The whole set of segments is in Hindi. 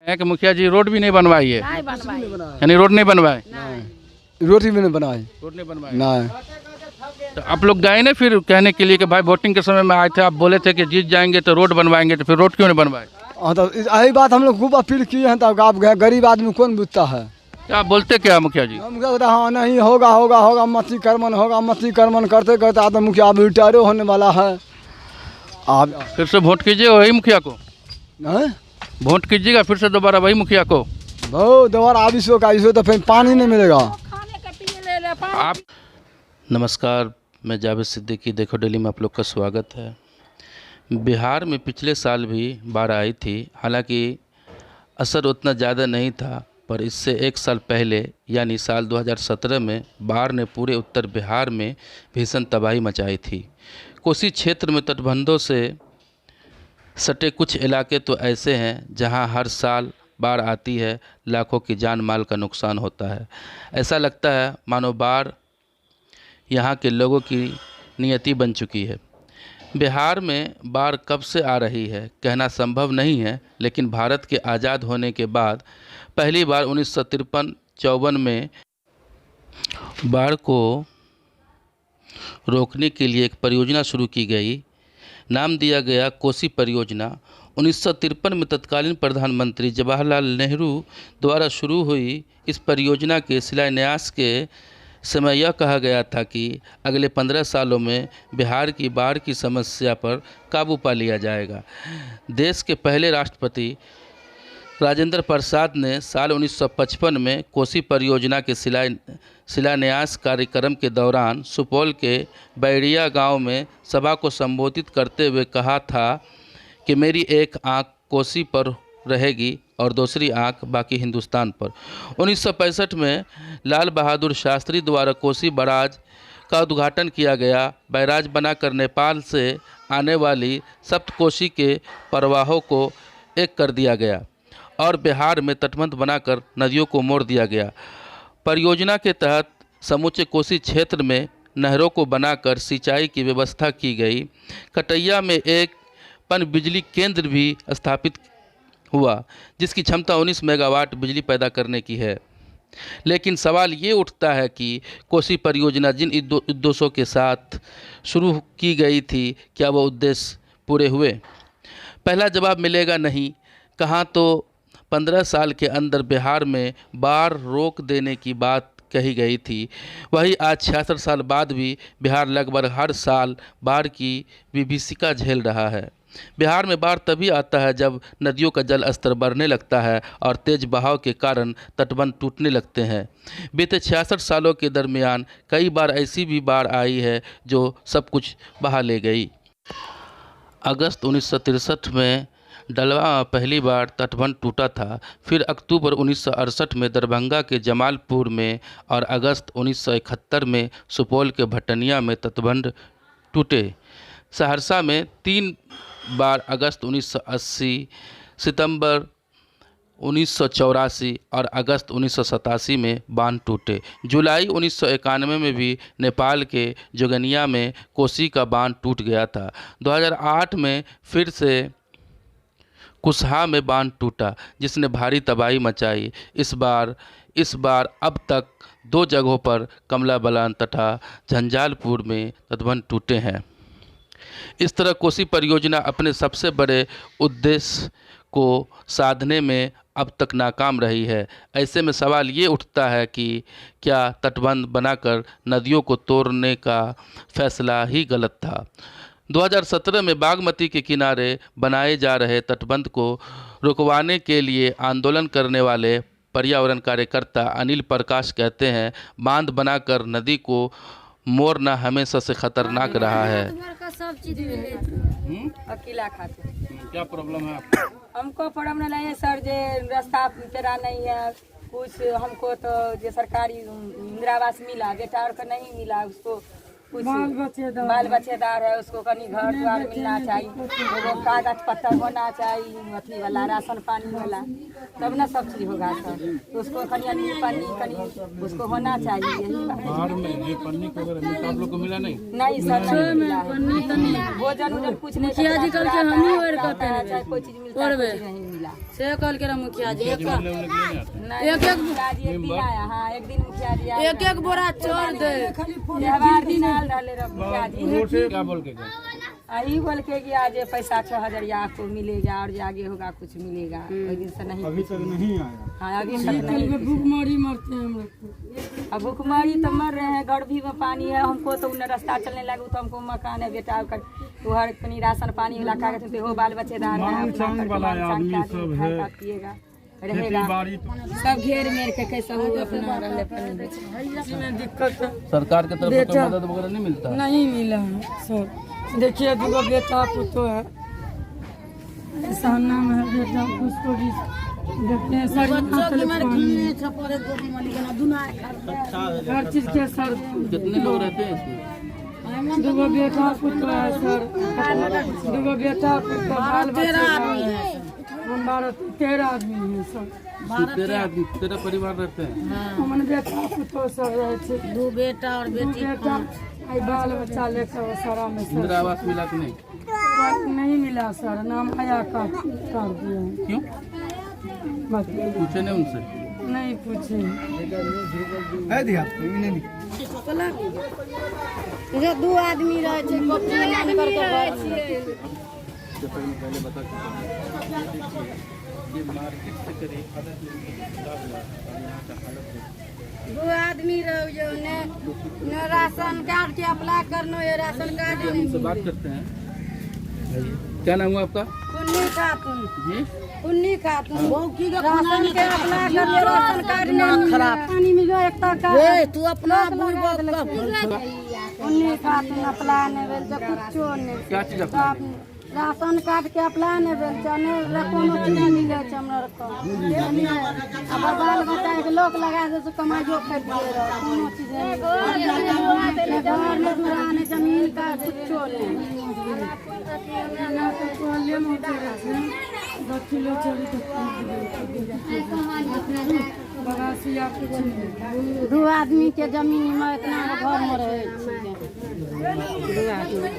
है कि मुखिया जी रोड भी नहीं बनवाई है, नहीं बनवाई। यानी रोड नहीं बनवाए, रोटी भी नहीं बनाए रोड नहीं बनवाए। नहीं। तो आप लोग गए ना फिर कहने के लिए कि भाई वोटिंग के समय में आए थे, आप बोले थे कि जीत जाएंगे तो रोड बनवाएंगे, तो फिर रोड क्यों नहीं बनवाए? हाँ तो यही बात हम लोग खूब अपील किए हैं, तब आप गरीब आदमी कौन बुझता है। क्या बोलते क्या मुखिया जी? हम कहते हाँ नहीं होगा होगा होगा, मती कर्मन होगा, मती कर्मन करते करते आदमी मुखिया अब रिटायरो होने वाला है। आप फिर से वोट कीजिए वही मुखिया को, नहीं वोट कीजिएगा फिर से दोबारा वही मुखिया को। बहुत दोबारा आविशो का आविशो तो फिर पानी नहीं मिलेगा। खाने का पीने ले पानी। आप नमस्कार, मैं जावेद सिद्दीकी, देखो डेली में आप लोग का स्वागत है। बिहार में पिछले साल भी बाढ़ आई थी, हालांकि असर उतना ज़्यादा नहीं था, पर इससे एक साल पहले यानी साल 2017 में बाढ़ ने पूरे उत्तर बिहार में भीषण तबाही मचाई थी। कोसी क्षेत्र में तटबंधों से सटे कुछ इलाके तो ऐसे हैं जहां हर साल बाढ़ आती है, लाखों की जान माल का नुकसान होता है। ऐसा लगता है मानो बाढ़ यहाँ के लोगों की नियति बन चुकी है। बिहार में बाढ़ कब से आ रही है कहना संभव नहीं है, लेकिन भारत के आज़ाद होने के बाद पहली बार 1953-54 में बाढ़ को रोकने के लिए एक परियोजना शुरू की गई। नाम दिया गया कोसी परियोजना। 1953 में तत्कालीन प्रधानमंत्री जवाहरलाल नेहरू द्वारा शुरू हुई इस परियोजना के शिलान्यास के समय यह कहा गया था कि अगले 15 सालों में बिहार की बाढ़ की समस्या पर काबू पा लिया जाएगा। देश के पहले राष्ट्रपति राजेंद्र प्रसाद ने साल 1955 में कोसी परियोजना के शिलान्यास कार्यक्रम के दौरान सुपौल के बैरिया गांव में सभा को संबोधित करते हुए कहा था कि मेरी एक आंख कोसी पर रहेगी और दूसरी आंख बाकी हिंदुस्तान पर। 1965 में लाल बहादुर शास्त्री द्वारा कोसी बैराज का उद्घाटन किया गया। बैराज बनाकर नेपाल से आने वाली सप्तकोशी के प्रवाहों को एक कर दिया गया और बिहार में तटबंध बनाकर नदियों को मोड़ दिया गया। परियोजना के तहत समूचे कोसी क्षेत्र में नहरों को बनाकर सिंचाई की व्यवस्था की गई। कटैया में एक पन बिजली केंद्र भी स्थापित हुआ, जिसकी क्षमता 19 मेगावाट बिजली पैदा करने की है। लेकिन सवाल ये उठता है कि कोसी परियोजना जिन उद्देश्यों के साथ शुरू की गई थी, क्या वह उद्देश्य पूरे हुए? पहला जवाब मिलेगा नहीं। कहाँ तो 15 साल के अंदर बिहार में बाढ़ रोक देने की बात कही गई थी, वही आज 66 साल बाद भी बिहार लगभग हर साल बाढ़ की विभीषिका झेल रहा है। बिहार में बाढ़ तभी आता है जब नदियों का जल स्तर बढ़ने लगता है और तेज बहाव के कारण तटबंध टूटने लगते हैं। बीते 66 सालों के दरमियान कई बार ऐसी भी बाढ़ आई है जो सब कुछ बहा ले गई। अगस्त 1963 में डलवा पहली बार तटबंध टूटा था, फिर अक्टूबर 1968 में दरभंगा के जमालपुर में और अगस्त 1971 में सुपौल के भटनिया में तटबंध टूटे। सहरसा में 3 बार अगस्त 1980, सितंबर 1984 और अगस्त 1987 में बांध टूटे। जुलाई 1991 में भी नेपाल के जोगनिया में कोसी का बांध टूट गया था। 2008 में फिर से कुसहा में बांध टूटा, जिसने भारी तबाही मचाई। इस बार अब तक 2 जगहों पर कमला बलान तथा झंझारपुर में तटबंध टूटे हैं। इस तरह कोसी परियोजना अपने सबसे बड़े उद्देश्य को साधने में अब तक नाकाम रही है। ऐसे में सवाल ये उठता है कि क्या तटबंध बनाकर नदियों को तोड़ने का फैसला ही गलत था? 2017 में बागमती के किनारे बनाए जा रहे तटबंध को रुकवाने के लिए आंदोलन करने वाले पर्यावरण कार्यकर्ता अनिल प्रकाश कहते हैं, बांध बनाकर नदी को मोड़ना हमेशा से खतरनाक रहा है। सब चीज अकेला खाते। क्या प्रॉब्लम है आपको? हमको प्रॉब्लम नहीं है सर, जे रास्ता तेरा नहीं है कुछ। हमको तो जो सरकारी इंदिरा आवास मिला, बेटा और को नहीं मिला, उसको कुछ बाल बच्चेदार है, उसको कहीं घर द्वार मिलना चाहिए, वो कागज पत्तर होना चाहिए, अथी वाला राशन पानी वाला, तब ना सब चीज होगा सर। तो उसको कहीं पन्नी कहीं उसको होना चाहिए। यही बात में ये पन्नी को अगर आप लोग को मिला नहीं? नहीं सर, नहीं मिला है। भोजन कुछ नहीं, कोई चीज मिलता नहीं मिला। से कल के मुखिया जी एक मुखिया जी एक दिन आया। हाँ एक दिन मुखिया जी आया, एक बोरा चोर दे हर दिन आल डाले मुखिया जी। क्या बोल के गए? यही बोल के कि आज पैसा 6000 आपको मिलेगा और जो आगे होगा कुछ मिलेगा। कोई दिन से नहीं, अभी तक नहीं आया। हाँ अभी तक नहीं। भूखमरी मरते हैं हम लोग। अब भूखमरी तो मर रहे हैं, गड़भी में पानी है। हमको तो उन्हें रास्ता चलने लगे तो हमको मकान है बेटा कर तो हर कहीं राशन पानी वाला कागज हो बाल बच्चेदार है अपना पिएगा रहेगा। सब घेर मेर के कैसे हो अपना रहने पर दिक्कत है। सरकार की तरफ से कोई मदद वगैरह नहीं मिलता? नहीं मिला है सर। देखिए दूगो बेटा पुतो है, सामना में है बेटा, उसको भी देखते हैं सर। हर चीज के सर। कितने लोग रहते हैं इसमें? दूगो बेटा पुतो है सर, दूगो बेटा पुतो बाल बच्चे हम 13 आदमी है सर। 13 परिवार रहते हैं। हमने बेटा पुतो सब रहे थे, 2 बेटा और बेटी। बेटा आई बाल बच्चा लेकर वो सारा में सर। इंदिरा आवास मिला कि नहीं? नहीं मिला सर, नाम आया काट दिया है। क्यों बस पूछे नहीं उनसे? नहीं पूछे। जो 2 आदमी रहे थे पहले बता ये मार्केट से करीब आधा किलोमीटर यहाँ का हालत 2 आदमी रहो जो ने राशन कार्ड के अप्लाई करनो ये राशन कार्ड नहीं से बात करते हैं। क्या नाम हुआ आपका? पुन्नी खातून जी पुन्नी खातून राशन के अप्लाई करनो राशन कार्ड नहीं खराब पानी में जो एकता का तू अपना पुन्नी खातून अप्लाई नहीं भेल जो कुछो नहीं। क्या चीज अपना? राशन कार्ड के अप्लाई नहीं भेल जाने कोनो चीज नहीं मिले छ हमरा रकम। अब बाल बच्चा के लोक लगा दे तो कमाई जो कर दिए रहो कोनो चीज नहीं। घर में दुराने जमीन का कुछो नहीं। ना तो कोले में तेरे से 2 किलो चली तो बगासिया कुछ नहीं। 2 आदमी के जमीन में इतना घर में रहे छी। 2 आदमी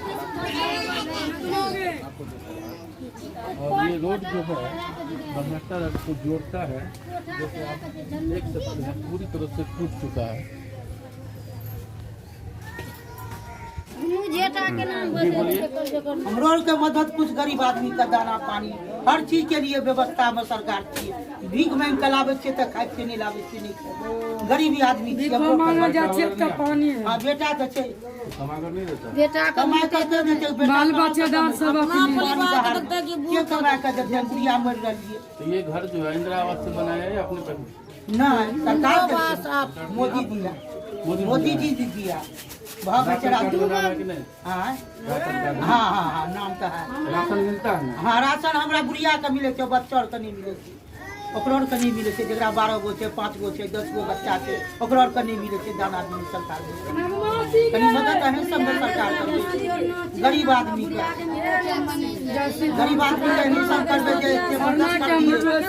और ये रोड जो है बरहट्टा रोड को जोड़ता है, जैसे आप देख सकते हैं पूरी तरह से टूट चुका है। हमरो के मदद कुछ गरीब आदमी का दाना पानी हर चीज के लिए व्यवस्था में सरकार चाहिए। भीख मांग के लावे छे त खाए के नहीं लावे छे नहीं। गरीबी आदमी छे हमरो मांगा जा छे त पानी है। हां बेटा त छे कमाकर नहीं देता। बेटा कमाए के दे दे बेटा बाल बच्चेदार सब अपनी के कमाए के दे गुड़िया मर रही। तो ये घर जो है इंदिरा आवास से बनाया है या अपने पैसे? नहीं सरकार मोदी दिया, मोदी जी दिया। वहाँ बेचारा कि नहीं? हाँ हाँ नाम तो है। राशन मिलता है? हाँ राशन हमरा गुड़िया के मिले छे, बच्चा के नहीं मिले छे। ओकरो के नहीं मिले छे, जेकरा 12 गो छे, 5 गो छे, 10 गो बच्चा छे, ओकरो के नहीं मिले छे। दाना आदमी सरकार कनी मदद है सब सरकार करे। गरीब आदमी के नहीं सब करबे जे एते मदद करबे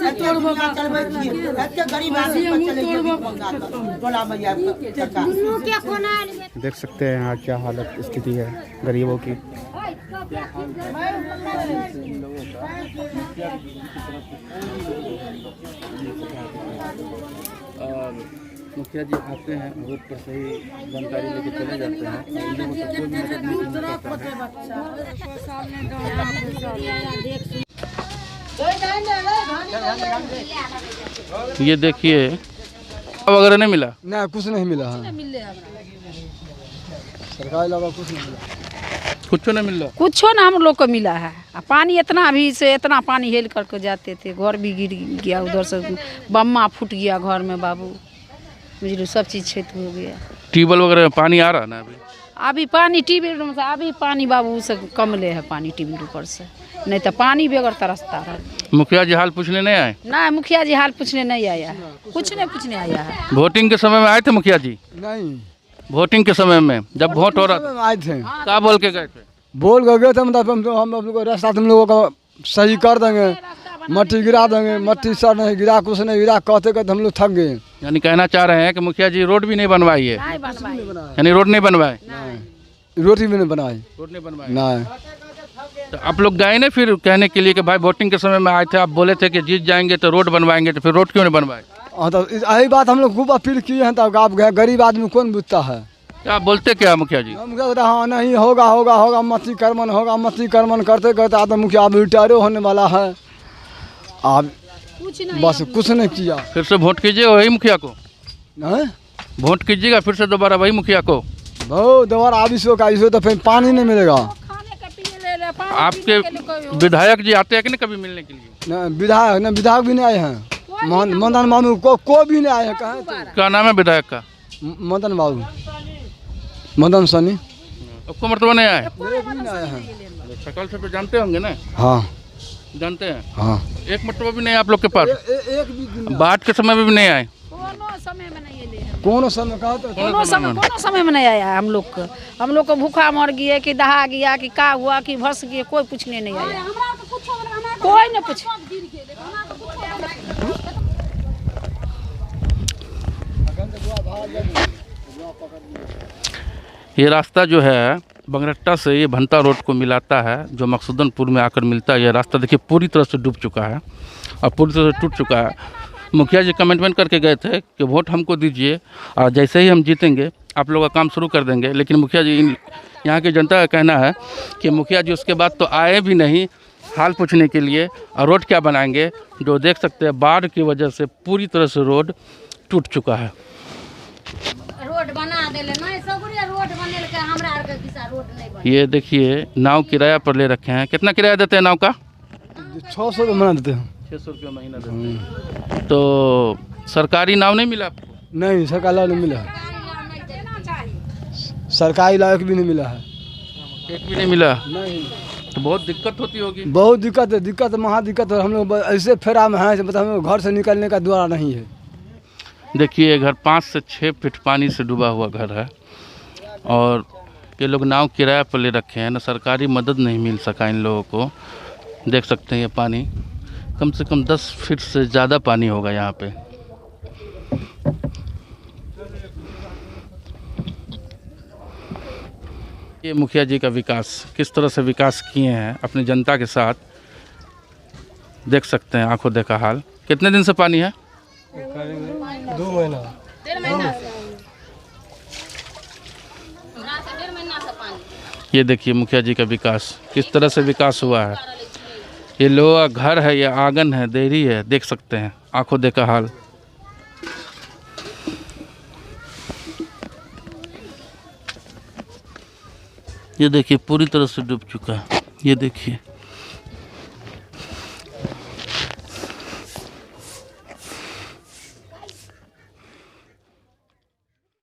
एते दुनिया चलबे छिए। एते गरीब आदमी पर चले जे मंगा टोला मैया सरकार। देख सकते हैं यहाँ क्या हालत स्थिति है गरीबों की। और मुखिया जी आते हैं रोड पर सही जानकारी लेके चले जाते हैं। ये देखिए वगैरह नहीं मिला? नहीं कुछ नहीं मिला है, सरकारी लगा कुछ नहीं मिला। कुछ नहीं मिल रहा? कुछ ना हम लोग को मिला है। पानी इतना अभी से इतना पानी हेल करके जाते थे, घर भी गिर गया, उधर से बम्मा फूट गया घर में बाबू, मुझे सब चीज़ क्षति हो गया। ट्यूबवेल वगैरह में पानी आ रहा ना अभी पानी ट्यूबवेल में से अभी पानी बाबू से कम ले है पानी ट्यूबवेल ऊपर से, नहीं तो पानी बेगर तरसता रहा। मुखिया जी हाल पूछने नहीं आए? ना मुखिया जी हाल पूछने नहीं आया है, कुछ नहीं पूछने आया है। वोटिंग के समय में आए थे मुखिया जी? नहीं वोटिंग के समय में जब वोट हो रहा था आए थे, क्या बोल के गए थे? बोल कर गए थे मतलब हम लोग को रास्ता तुम लोगों का सही कर देंगे, मट्टी गिरा देंगे। मट्टी सर नहीं गिरा, कुछ नहीं गिरा, कहते कहते हम लोग थक गए। यानी कहना चाह रहे हैं कि मुखिया जी रोड भी नहीं बनवाई है? नहीं बनवाई। यानी रोड नहीं बनवाए? रोटी भी नहीं बनाई, रोड नहीं बनवाए। नहीं तो आप लोग गए ना फिर कहने के लिए कि भाई वोटिंग के समय में आए थे, आप बोले थे कि जीत जाएंगे तो रोड बनवाएंगे, तो फिर रोड क्यों नहीं बनवाए? हाँ तो यही बात हम लोग खूब अपील किए हैं, तब आप गरीब आदमी कौन बुझता है। क्या आप बोलते क्या मुखिया जी? हम कहते हाँ नहीं होगा होगा होगा मती कर्मन होगा, मती कर्मन करते करते आज मुखिया अब रिटायर होने वाला है, अब बस कुछ नहीं किया। फिर से वोट कीजिएगा वही मुखिया को, हैं? वोट कीजिएगा फिर से दोबारा वही मुखिया को। बहुत दोबारा आविशो का इसो तो फिर पानी नहीं मिलेगा। आपके विधायक जी आते हैं कि नहीं कभी मिलने के लिए? न विधायक भी नहीं आए हैं, मदन मामू को भी नहीं आए हैं। कहाँ तो? क्या नाम है विधायक का? मदन बाबू, मदन सनी आपको मरतबा नहीं आए? एक भी नहीं आए हैं। शक्ल से तो जानते होंगे ना? हाँ जानते हैं। हाँ एक मरतबा भी नहीं आप लोग के पास? एक भी दिन बाढ़ के समय में भी नहीं आए? कोनो समय में नहीं आए, कौन समय कहा तो कोनो समय में नहीं आया हम लोग को भूखा मर गया कि दहा गया कि का हुआ कि भस गया, कोई पूछने नहीं आया, कोई नहीं पूछ। ये रास्ता जो है बंगरट्टा से ये भंता रोड को मिलाता है, जो मकसूदनपुर में आकर मिलता है। ये रास्ता देखिए पूरी तरह से डूब चुका है और पूरी तरह से टूट चुका है। मुखिया जी कमिटमेंट करके गए थे कि वोट हमको दीजिए और जैसे ही हम जीतेंगे आप लोग का काम शुरू कर देंगे, लेकिन मुखिया जी यहाँ की जनता का कहना है कि मुखिया जी उसके बाद तो आए भी नहीं हाल पूछने के लिए, और रोड क्या बनाएंगे। जो देख सकते हैं बाढ़ की वजह से पूरी तरह से रोड टूट चुका है। रोड बना देले नहीं सगुरे रोड बनेल के हमरा आर के दिशा रोड नहीं बने। ये देखिए नाव किराया पर ले रखे हैं। कितना किराया देते हैं नाव का? 600 रुपये महीना देते हैं। 600 रुपये महीना देते हैं। तो सरकारी नाव नहीं मिला आपको? नहीं सरकारी लाभ नहीं मिला है, सरकारी लाभ भी नहीं मिला है, एक भी नहीं मिला। नहीं तो बहुत दिक्कत होती होगी। बहुत दिक्कत है, दिक्कत महा दिक्कत है। हम लोग ऐसे फेरा में हैं, मतलब हम लोग घर से निकलने का द्वारा नहीं है। देखिए घर 5 से 6 फीट पानी से डूबा हुआ घर है और ये लोग नाव किराया पर ले रखे हैं ना, सरकारी मदद नहीं मिल सका इन लोगों को। देख सकते हैं ये पानी कम से कम 10 फीट से ज़्यादा पानी होगा यहाँ पे। ये मुखिया जी का विकास किस तरह से विकास किए हैं अपनी जनता के साथ, देख सकते हैं आंखों देखा हाल। कितने दिन से पानी है? 2 महीना। ये देखिए मुखिया जी का विकास किस तरह से विकास हुआ है। ये लोहा घर है, ये आंगन है, देरी है, देख सकते हैं आंखों देखा हाल। ये देखिए पूरी तरह से डूब चुका है, ये देखिए।